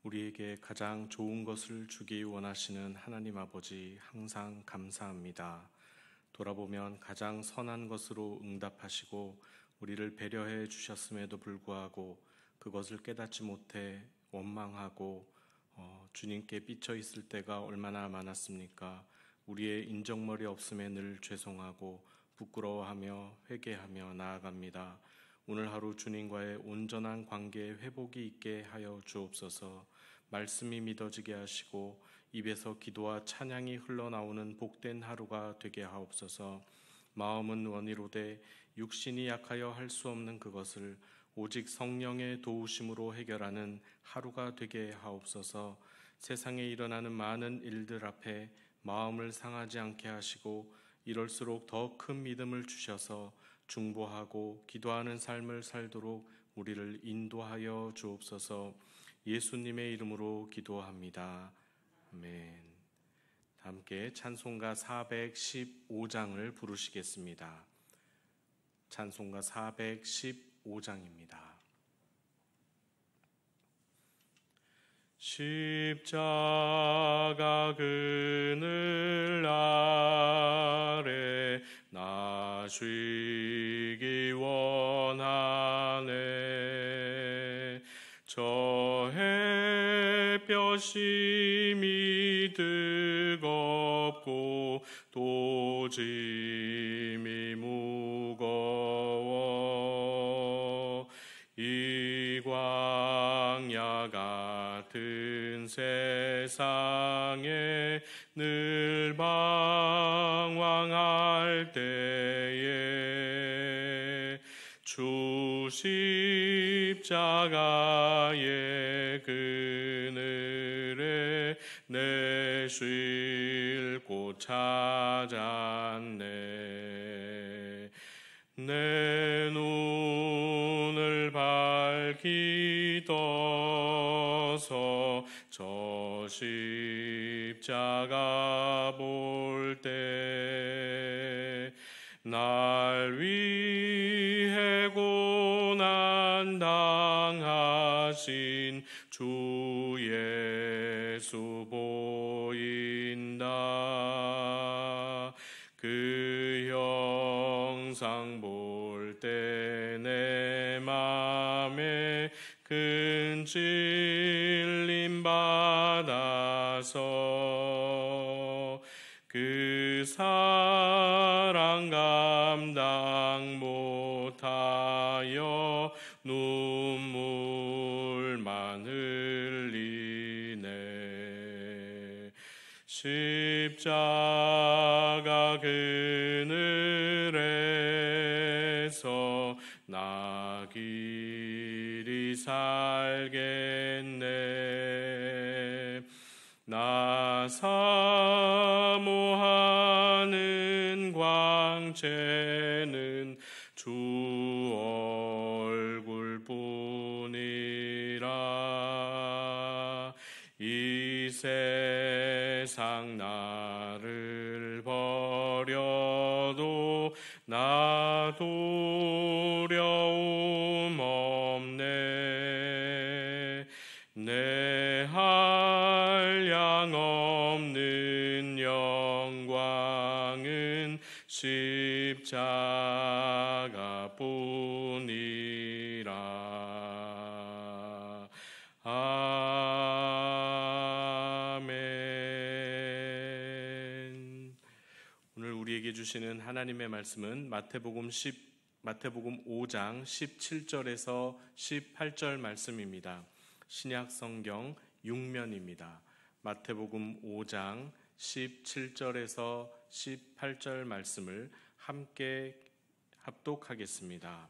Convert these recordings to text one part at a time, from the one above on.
우리에게 가장 좋은 것을 주기 원하시는 하나님 아버지, 항상 감사합니다. 돌아보면 가장 선한 것으로 응답하시고 우리를 배려해 주셨음에도 불구하고 그것을 깨닫지 못해 원망하고 주님께 삐쳐 있을 때가 얼마나 많았습니까? 우리의 인정머리 없음에 늘 죄송하고 부끄러워하며 회개하며 나아갑니다. 오늘 하루 주님과의 온전한 관계의 회복이 있게 하여 주옵소서. 말씀이 믿어지게 하시고 입에서 기도와 찬양이 흘러나오는 복된 하루가 되게 하옵소서. 마음은 원이로되 육신이 약하여 할 수 없는 그것을 오직 성령의 도우심으로 해결하는 하루가 되게 하옵소서. 세상에 일어나는 많은 일들 앞에 마음을 상하지 않게 하시고 이럴수록 더 큰 믿음을 주셔서 중보하고 기도하는 삶을 살도록 우리를 인도하여 주옵소서. 예수님의 이름으로 기도합니다. 아멘. 함께 찬송가 415장을 부르시겠습니다. 찬송가 415장입니다. 십자가 그늘 아래 나 쉬기 원하네. 저 햇볕이 뜨겁고 또 짐이 무거워 이 광야 같은 세상에 늘 방황할 때에 주 십자가의 그늘에 내 쉴 곳 찾았네. 내 눈을 밝히 떠서 저 십자가 볼 때 날 위해 고난 당하신 주 예수 보인다. 그 형상 볼 때 내 맘에 큰 찔림 받아서 그 사랑 감당 못하여 눈물만 흘리네. 십자가 그늘에서 나 길이 살겠네. 나 사모하는 광채는 주 얼굴뿐이라. 이 세상 나를 버려도 나 두려움 없네. 내 한량 없는 영광은 십자가뿐이라. 아멘. 오늘 우리에게 주시는 하나님의 말씀은 마태복음 5장 17절에서 18절 말씀입니다. 신약 성경 6면입니다. 마태복음 5장 17절에서 18절 말씀을 함께 합독하겠습니다.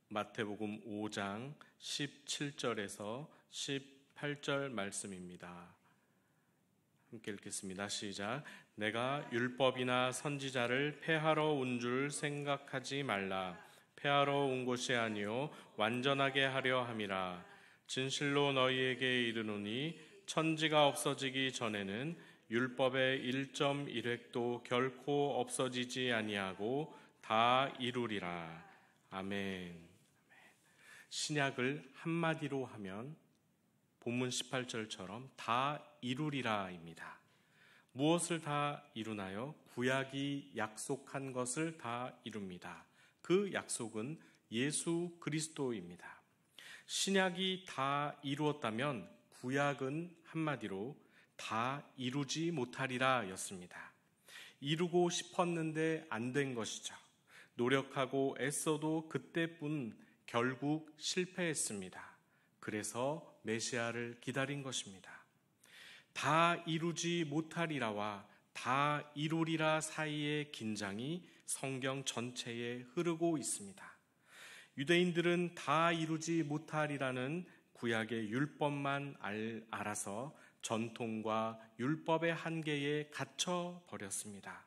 마태복음 5장 17절에서 18절 말씀입니다. 함께 읽겠습니다. 시작. 내가 율법이나 선지자를 폐하러 온 줄 생각하지 말라. 폐하러 온 것이 아니요 완전하게 하려 함이라. 진실로 너희에게 이르노니 천지가 없어지기 전에는 율법의 1.1획도 결코 없어지지 아니하고 다 이루리라. 아멘. 신약을 한마디로 하면 본문 18절처럼 다 이루리라입니다. 무엇을 다 이루나요? 구약이 약속한 것을 다 이룹니다. 그 약속은 예수 그리스도입니다. 신약이 다 이루었다면 구약은 한마디로 다 이루지 못하리라 였습니다. 이루고 싶었는데 안 된 것이죠. 노력하고 애써도 그때뿐 결국 실패했습니다. 그래서 메시아를 기다린 것입니다. 다 이루지 못하리라와 다 이루리라 사이의 긴장이 성경 전체에 흐르고 있습니다. 유대인들은 다 이루지 못하리라는 구약의 율법만 알아서 전통과 율법의 한계에 갇혀 버렸습니다.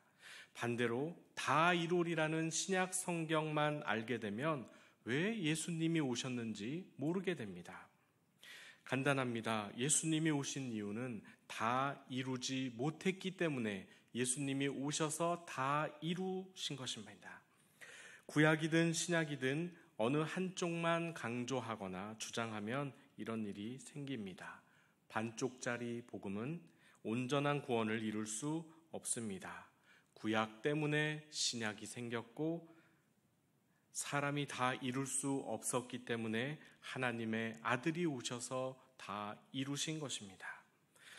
반대로 다 이루리라는 신약 성경만 알게 되면 왜 예수님이 오셨는지 모르게 됩니다. 간단합니다. 예수님이 오신 이유는 다 이루지 못했기 때문에 예수님이 오셔서 다 이루신 것입니다. 구약이든 신약이든 어느 한쪽만 강조하거나 주장하면 이런 일이 생깁니다. 반쪽짜리 복음은 온전한 구원을 이룰 수 없습니다. 구약 때문에 신약이 생겼고 사람이 다 이룰 수 없었기 때문에 하나님의 아들이 오셔서 다 이루신 것입니다.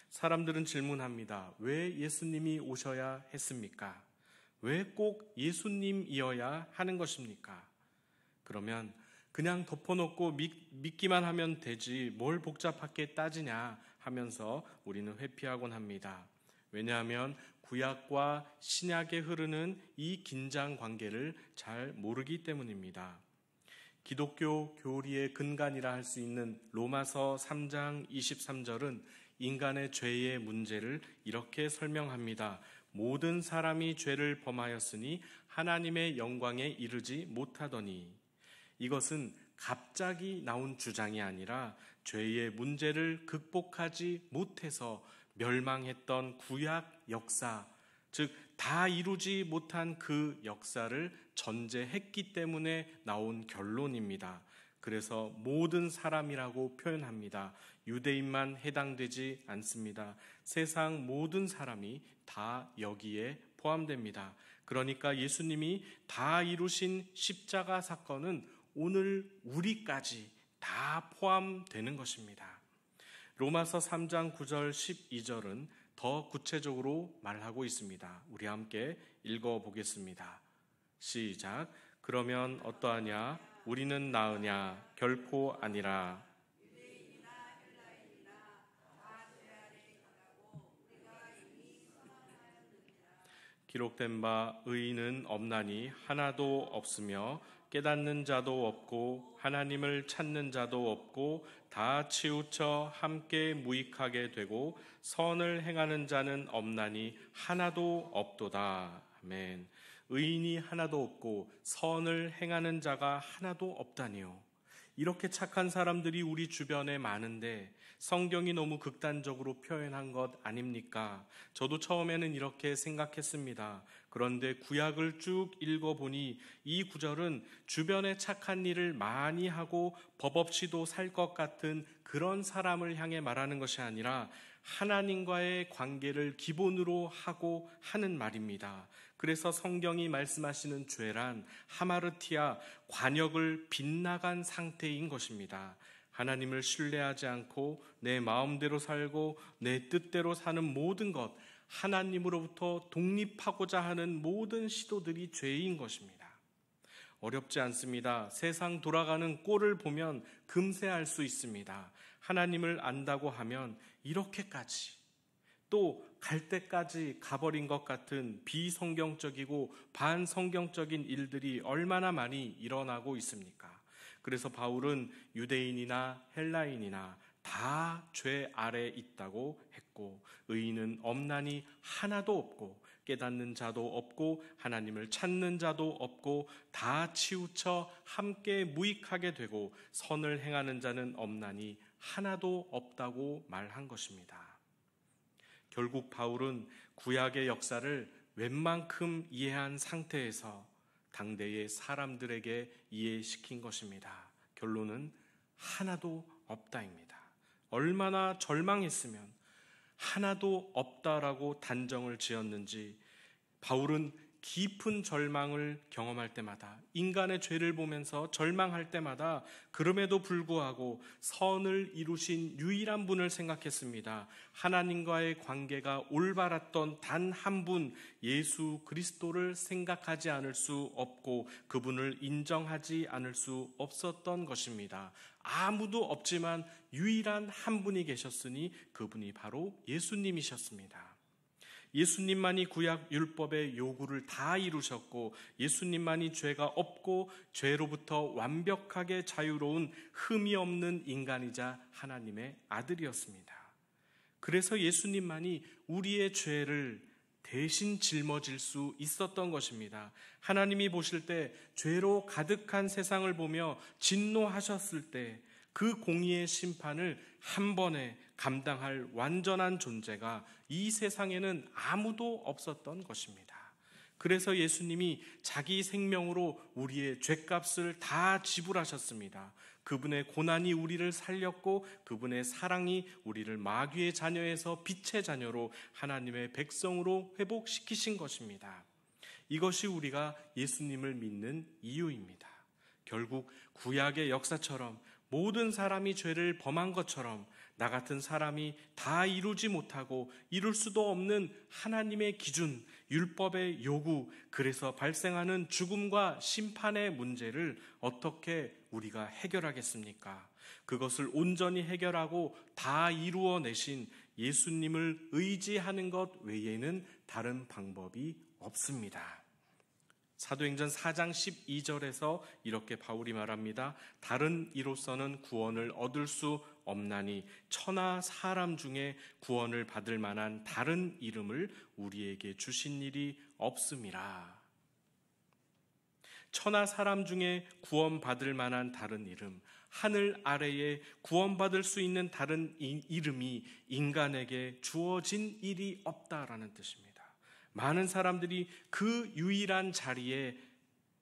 사람들은 질문합니다. 왜 예수님이 오셔야 했습니까? 왜 꼭 예수님이어야 하는 것입니까? 그러면 그냥 덮어놓고 믿기만 하면 되지 뭘 복잡하게 따지냐 하면서 우리는 회피하곤 합니다. 왜냐하면 구약과 신약에 흐르는 이 긴장 관계를 잘 모르기 때문입니다. 기독교 교리의 근간이라 할 수 있는 로마서 3장 23절은 인간의 죄의 문제를 이렇게 설명합니다. 모든 사람이 죄를 범하였으니 하나님의 영광에 이르지 못하더니. 이것은 갑자기 나온 주장이 아니라 죄의 문제를 극복하지 못해서 멸망했던 구약 역사, 즉 다 이루지 못한 그 역사를 전제했기 때문에 나온 결론입니다. 그래서 모든 사람이라고 표현합니다. 유대인만 해당되지 않습니다. 세상 모든 사람이 다 여기에 포함됩니다. 그러니까 예수님이 다 이루신 십자가 사건은 오늘 우리까지 다 포함되는 것입니다. 로마서 3장 9절 12절은 더 구체적으로 말하고 있습니다. 우리 함께 읽어보겠습니다. 시작. 그러면 어떠하냐? 우리는 나으냐? 결코 아니라. 기록된 바 의인은 없나니 하나도 없으며 깨닫는 자도 없고 하나님을 찾는 자도 없고 다 치우쳐 함께 무익하게 되고 선을 행하는 자는 없나니 하나도 없도다. 아멘. 의인이 하나도 없고 선을 행하는 자가 하나도 없다니요. 이렇게 착한 사람들이 우리 주변에 많은데 성경이 너무 극단적으로 표현한 것 아닙니까? 저도 처음에는 이렇게 생각했습니다. 그런데 구약을 쭉 읽어보니 이 구절은 주변에 착한 일을 많이 하고 법 없이도 살 것 같은 그런 사람을 향해 말하는 것이 아니라 하나님과의 관계를 기본으로 하고 하는 말입니다. 그래서 성경이 말씀하시는 죄란 하마르티아, 관역을 빗나간 상태인 것입니다. 하나님을 신뢰하지 않고 내 마음대로 살고 내 뜻대로 사는 모든 것, 하나님으로부터 독립하고자 하는 모든 시도들이 죄인 것입니다. 어렵지 않습니다. 세상 돌아가는 꼴을 보면 금세 알 수 있습니다. 하나님을 안다고 하면 이렇게까지 또 갈 때까지 가버린 것 같은 비성경적이고 반성경적인 일들이 얼마나 많이 일어나고 있습니까? 그래서 바울은 유대인이나 헬라인이나 다 죄 아래 있다고 했고 의인은 없나니 하나도 없고 깨닫는 자도 없고 하나님을 찾는 자도 없고 다 치우쳐 함께 무익하게 되고 선을 행하는 자는 없나니 하나도 없다고 말한 것입니다. 결국 바울은 구약의 역사를 웬만큼 이해한 상태에서 당대의 사람들에게 이해시킨 것입니다. 결론은 하나도 없다입니다. 얼마나 절망했으면 하나도 없다라고 단정을 지었는지 바울은 깊은 절망을 경험할 때마다, 인간의 죄를 보면서 절망할 때마다 그럼에도 불구하고 선을 이루신 유일한 분을 생각했습니다. 하나님과의 관계가 올바랐던 단 한 분, 예수 그리스도를 생각하지 않을 수 없고 그분을 인정하지 않을 수 없었던 것입니다. 아무도 없지만 유일한 한 분이 계셨으니 그분이 바로 예수님이셨습니다. 예수님만이 구약 율법의 요구를 다 이루셨고 예수님만이 죄가 없고 죄로부터 완벽하게 자유로운 흠이 없는 인간이자 하나님의 아들이었습니다. 그래서 예수님만이 우리의 죄를 대신 짊어질 수 있었던 것입니다. 하나님이 보실 때 죄로 가득한 세상을 보며 진노하셨을 때 그 공의의 심판을 한 번에 감당할 완전한 존재가 이 세상에는 아무도 없었던 것입니다. 그래서 예수님이 자기 생명으로 우리의 죄값을 다 지불하셨습니다. 그분의 고난이 우리를 살렸고 그분의 사랑이 우리를 마귀의 자녀에서 빛의 자녀로 하나님의 백성으로 회복시키신 것입니다. 이것이 우리가 예수님을 믿는 이유입니다. 결국 구약의 역사처럼 모든 사람이 죄를 범한 것처럼 나 같은 사람이 다 이루지 못하고 이룰 수도 없는 하나님의 기준, 율법의 요구, 그래서 발생하는 죽음과 심판의 문제를 어떻게 우리가 해결하겠습니까? 그것을 온전히 해결하고 다 이루어내신 예수님을 의지하는 것 외에는 다른 방법이 없습니다. 사도행전 4장 12절에서 이렇게 바울이 말합니다. 다른 이로서는 구원을 얻을 수 없나니 천하 사람 중에 구원을 받을 만한 다른 이름을 우리에게 주신 일이 없음이라. 천하 사람 중에 구원받을 만한 다른 이름, 하늘 아래에 구원받을 수 있는 다른 이름이 인간에게 주어진 일이 없다라는 뜻입니다. 많은 사람들이 그 유일한 자리에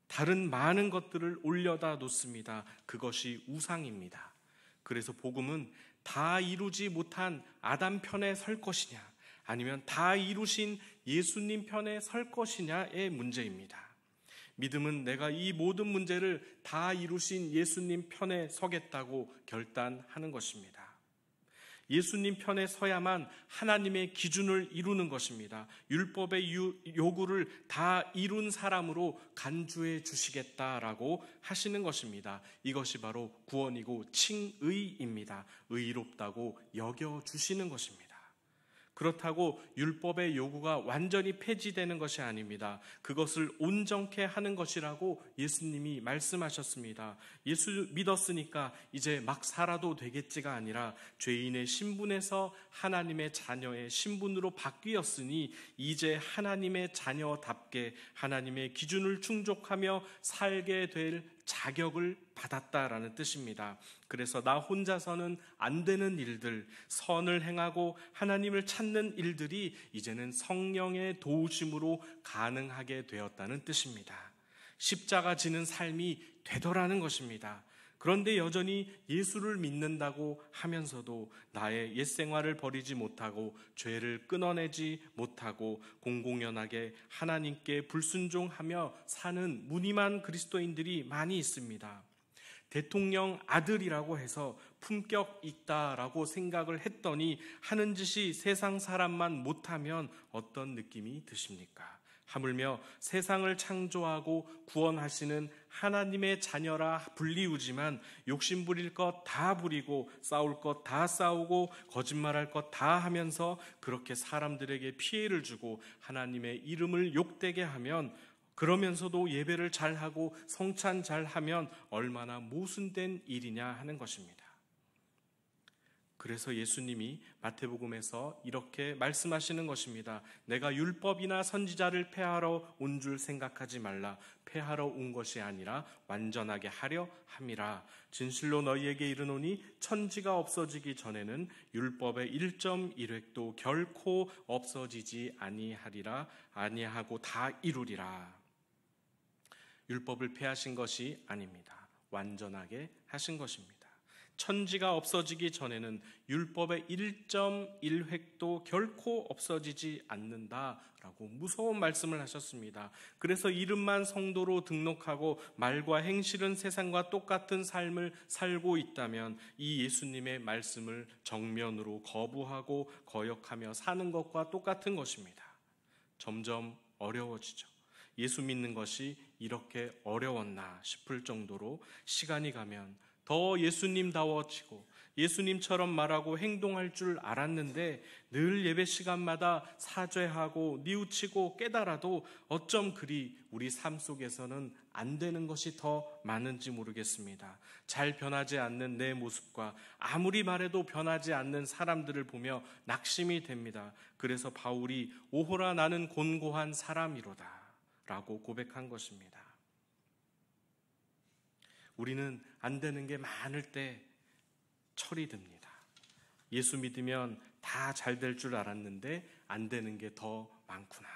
다른 많은 것들을 올려다 놓습니다. 그것이 우상입니다. 그래서 복음은 다 이루지 못한 아담 편에 설 것이냐 아니면 다 이루신 예수님 편에 설 것이냐의 문제입니다. 믿음은 내가 이 모든 문제를 다 이루신 예수님 편에 서겠다고 결단하는 것입니다. 예수님 편에 서야만 하나님의 기준을 이루는 것입니다. 율법의 요구를 다 이룬 사람으로 간주해 주시겠다라고 하시는 것입니다. 이것이 바로 구원이고 칭의입니다. 의롭다고 여겨주시는 것입니다. 그렇다고 율법의 요구가 완전히 폐지되는 것이 아닙니다. 그것을 온전케 하는 것이라고 예수님이 말씀하셨습니다. 예수 믿었으니까 이제 막 살아도 되겠지가 아니라 죄인의 신분에서 하나님의 자녀의 신분으로 바뀌었으니 이제 하나님의 자녀답게 하나님의 기준을 충족하며 살게 될 자격을 받았다라는 뜻입니다. 그래서 나 혼자서는 안 되는 일들, 선을 행하고 하나님을 찾는 일들이 이제는 성령의 도우심으로 가능하게 되었다는 뜻입니다. 십자가 지는 삶이 되더라는 것입니다. 그런데 여전히 예수를 믿는다고 하면서도 나의 옛 생활을 버리지 못하고 죄를 끊어내지 못하고 공공연하게 하나님께 불순종하며 사는 무늬만 그리스도인들이 많이 있습니다. 대통령 아들이라고 해서 품격 있다라고 생각을 했더니 하는 짓이 세상 사람만 못하면 어떤 느낌이 드십니까? 하물며 세상을 창조하고 구원하시는 하나님의 자녀라 불리우지만 욕심 부릴 것 다 부리고 싸울 것 다 싸우고 거짓말할 것 다 하면서 그렇게 사람들에게 피해를 주고 하나님의 이름을 욕되게 하면, 그러면서도 예배를 잘하고 성찬 잘하면 얼마나 모순된 일이냐 하는 것입니다. 그래서 예수님이 마태복음에서 이렇게 말씀하시는 것입니다. 내가 율법이나 선지자를 폐하러 온 줄 생각하지 말라. 폐하러 온 것이 아니라 완전하게 하려 함이라. 진실로 너희에게 이르노니 천지가 없어지기 전에는 율법의 1.1획도 결코 없어지지 아니하리라. 아니하고 다 이루리라. 율법을 폐하신 것이 아닙니다. 완전하게 하신 것입니다. 천지가 없어지기 전에는 율법의 1.1획도 결코 없어지지 않는다라고 무서운 말씀을 하셨습니다. 그래서 이름만 성도로 등록하고 말과 행실은 세상과 똑같은 삶을 살고 있다면 이 예수님의 말씀을 정면으로 거부하고 거역하며 사는 것과 똑같은 것입니다. 점점 어려워지죠. 예수 믿는 것이 이렇게 어려웠나 싶을 정도로 시간이 가면 더 예수님다워지고 예수님처럼 말하고 행동할 줄 알았는데 늘 예배 시간마다 사죄하고 뉘우치고 깨달아도 어쩜 그리 우리 삶 속에서는 안 되는 것이 더 많은지 모르겠습니다. 잘 변하지 않는 내 모습과 아무리 말해도 변하지 않는 사람들을 보며 낙심이 됩니다. 그래서 바울이 오호라 나는 곤고한 사람이로다 라고 고백한 것입니다. 우리는 안 되는 게 많을 때 철이 듭니다. 예수 믿으면 다 잘 될 줄 알았는데 안 되는 게 더 많구나.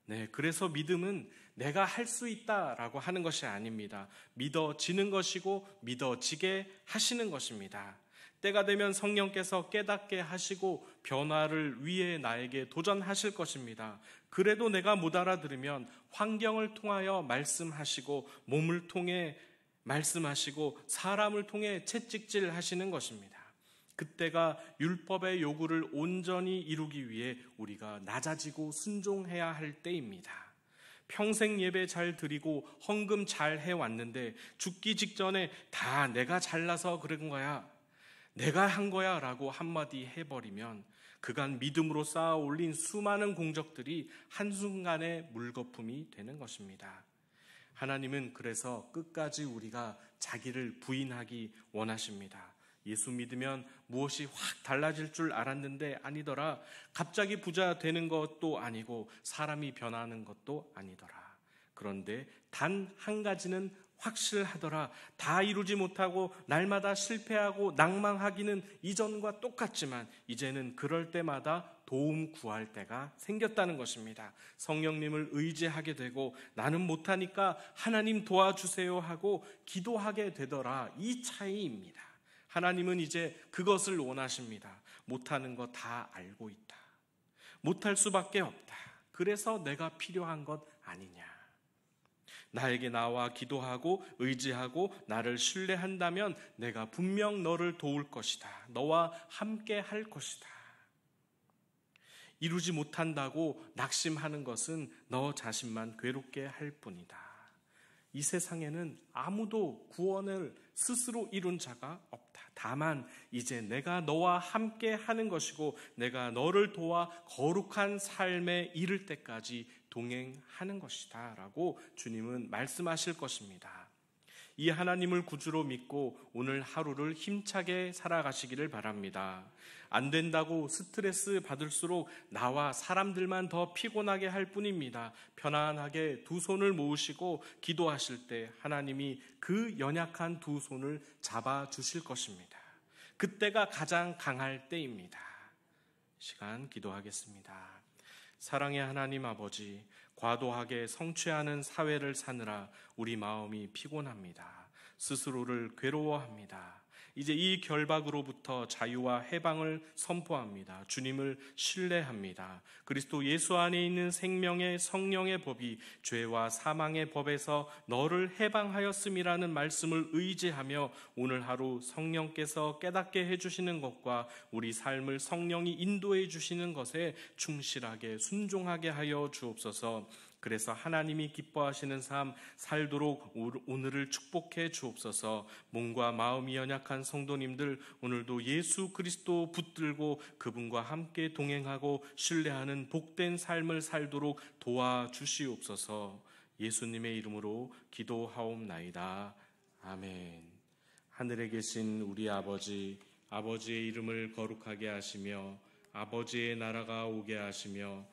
네, 그래서 믿음은 내가 할 수 있다라고 하는 것이 아닙니다. 믿어지는 것이고 믿어지게 하시는 것입니다. 때가 되면 성령께서 깨닫게 하시고 변화를 위해 나에게 도전하실 것입니다. 그래도 내가 못 알아들으면 환경을 통하여 말씀하시고 몸을 통해 말씀하시고 사람을 통해 채찍질 하시는 것입니다. 그때가 율법의 요구를 온전히 이루기 위해 우리가 낮아지고 순종해야 할 때입니다. 평생 예배 잘 드리고 헌금 잘 해왔는데 죽기 직전에 다 내가 잘나서 그런 거야, 내가 한 거야 라고 한마디 해버리면 그간 믿음으로 쌓아 올린 수많은 공적들이 한순간에 물거품이 되는 것입니다. 하나님은 그래서 끝까지 우리가 자기를 부인하기 원하십니다. 예수 믿으면 무엇이 확 달라질 줄 알았는데 아니더라. 갑자기 부자 되는 것도 아니고 사람이 변하는 것도 아니더라. 그런데 단 한 가지는 확실하더라. 다 이루지 못하고 날마다 실패하고 낭망하기는 이전과 똑같지만 이제는 그럴 때마다 도움 구할 때가 생겼다는 것입니다. 성령님을 의지하게 되고 나는 못하니까 하나님 도와주세요 하고 기도하게 되더라. 이 차이입니다. 하나님은 이제 그것을 원하십니다. 못하는 거 다 알고 있다. 못할 수밖에 없다. 그래서 내가 필요한 것 아니냐. 나에게 나와 기도하고 의지하고 나를 신뢰한다면 내가 분명 너를 도울 것이다. 너와 함께 할 것이다. 이루지 못한다고 낙심하는 것은 너 자신만 괴롭게 할 뿐이다. 이 세상에는 아무도 구원을 스스로 이룬 자가 없다. 다만 이제 내가 너와 함께 하는 것이고 내가 너를 도와 거룩한 삶에 이를 때까지 동행하는 것이다 라고 주님은 말씀하실 것입니다. 이 하나님을 구주로 믿고 오늘 하루를 힘차게 살아가시기를 바랍니다. 안 된다고 스트레스 받을수록 나와 사람들만 더 피곤하게 할 뿐입니다. 편안하게 두 손을 모으시고 기도하실 때 하나님이 그 연약한 두 손을 잡아주실 것입니다. 그때가 가장 강할 때입니다. 시간 기도하겠습니다. 사랑의 하나님 아버지, 과도하게 성취하는 사회를 사느라 우리 마음이 피곤합니다. 스스로를 괴로워합니다. 이제 이 결박으로부터 자유와 해방을 선포합니다. 주님을 신뢰합니다. 그리스도 예수 안에 있는 생명의 성령의 법이 죄와 사망의 법에서 너를 해방하였음이라는 말씀을 의지하며 오늘 하루 성령께서 깨닫게 해주시는 것과 우리 삶을 성령이 인도해 주시는 것에 충실하게 순종하게 하여 주옵소서. 그래서 하나님이 기뻐하시는 삶 살도록 오늘을 축복해 주옵소서. 몸과 마음이 연약한 성도님들 오늘도 예수 그리스도 붙들고 그분과 함께 동행하고 신뢰하는 복된 삶을 살도록 도와주시옵소서. 예수님의 이름으로 기도하옵나이다. 아멘. 하늘에 계신 우리 아버지, 아버지의 이름을 거룩하게 하시며 아버지의 나라가 오게 하시며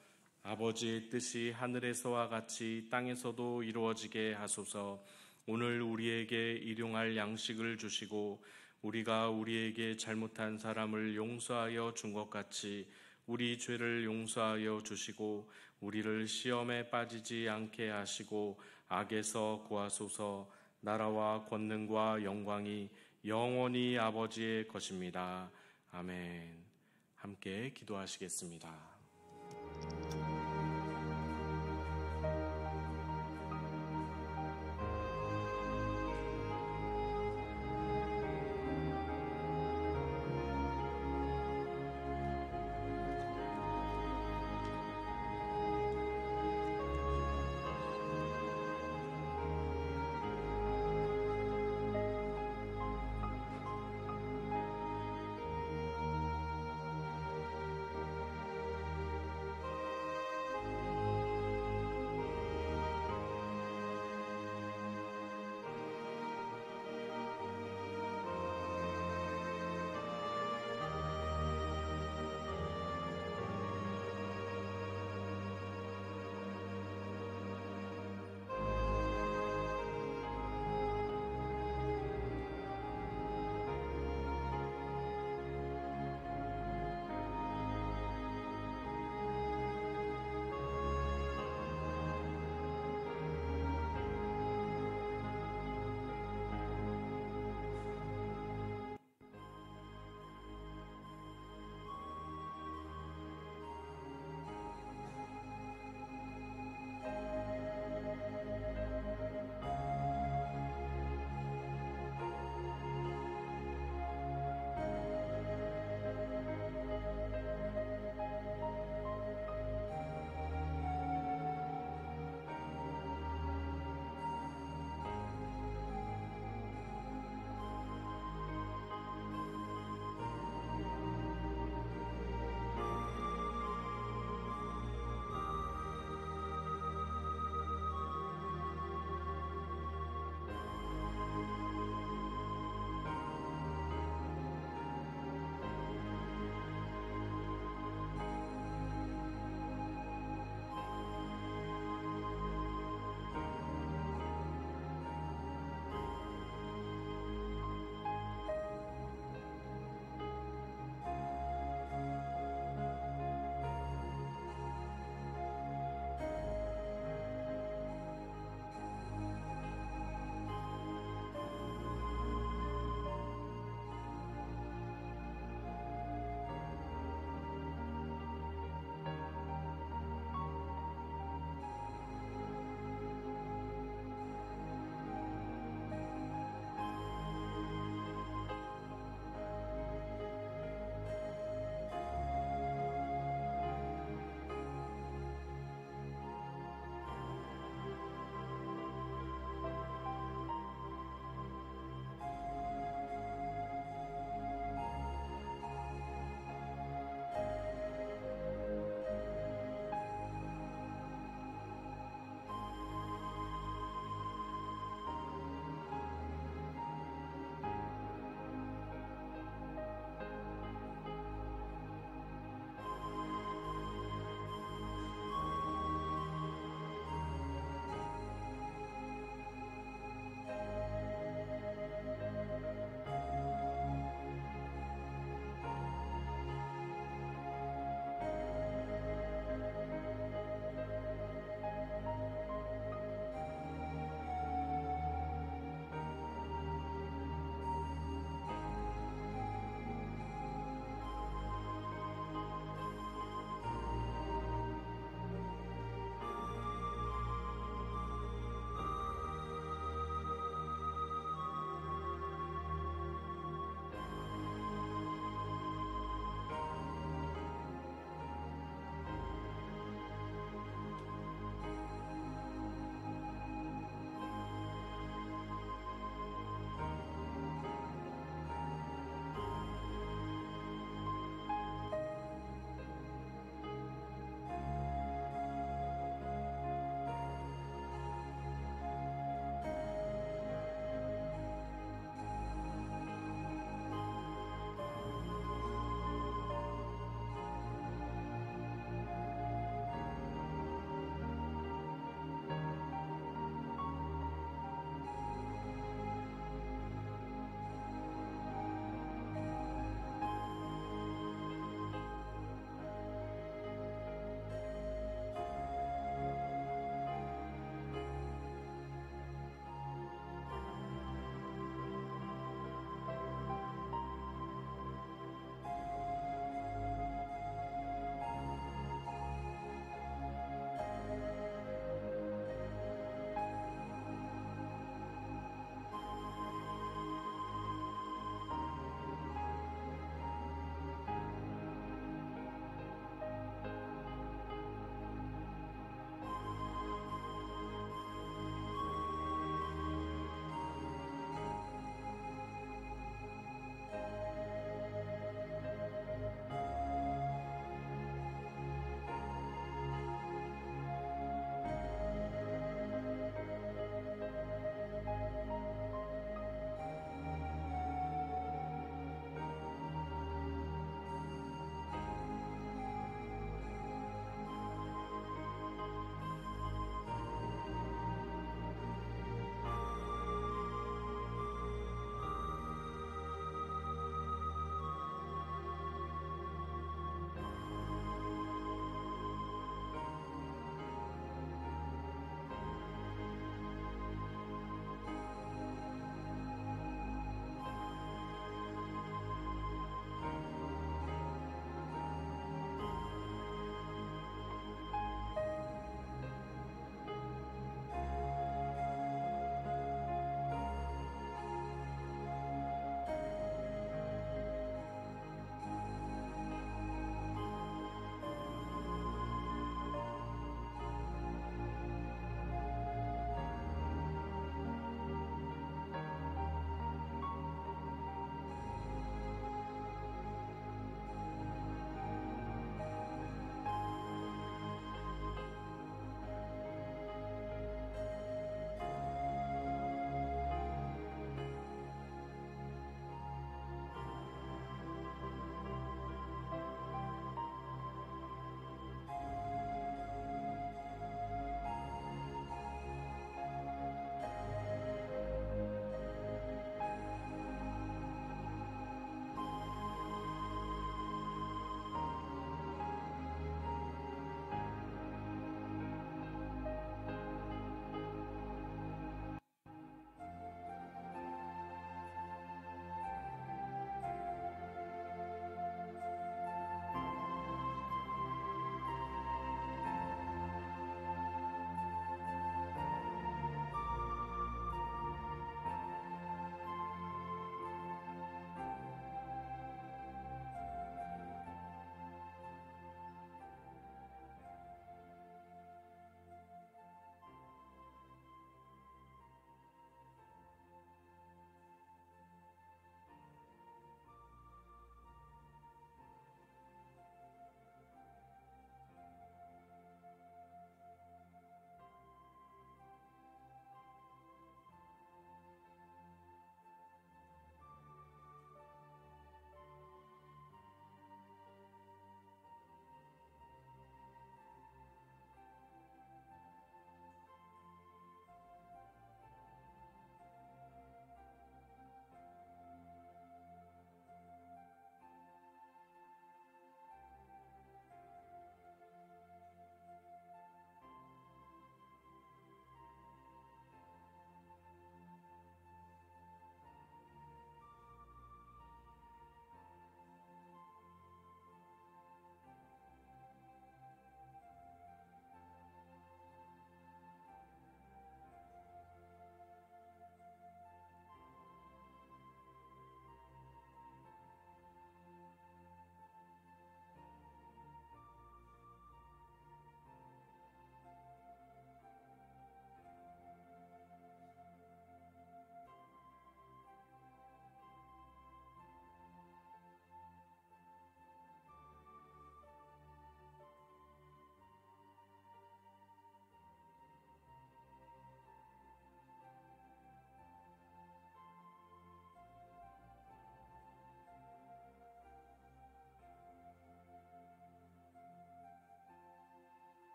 아버지의 뜻이 하늘에서와 같이 땅에서도 이루어지게 하소서. 오늘 우리에게 일용할 양식을 주시고 우리가 우리에게 잘못한 사람을 용서하여 준 것 같이 우리 죄를 용서하여 주시고 우리를 시험에 빠지지 않게 하시고 악에서 구하소서. 나라와 권능과 영광이 영원히 아버지의 것입니다. 아멘. 함께 기도하시겠습니다.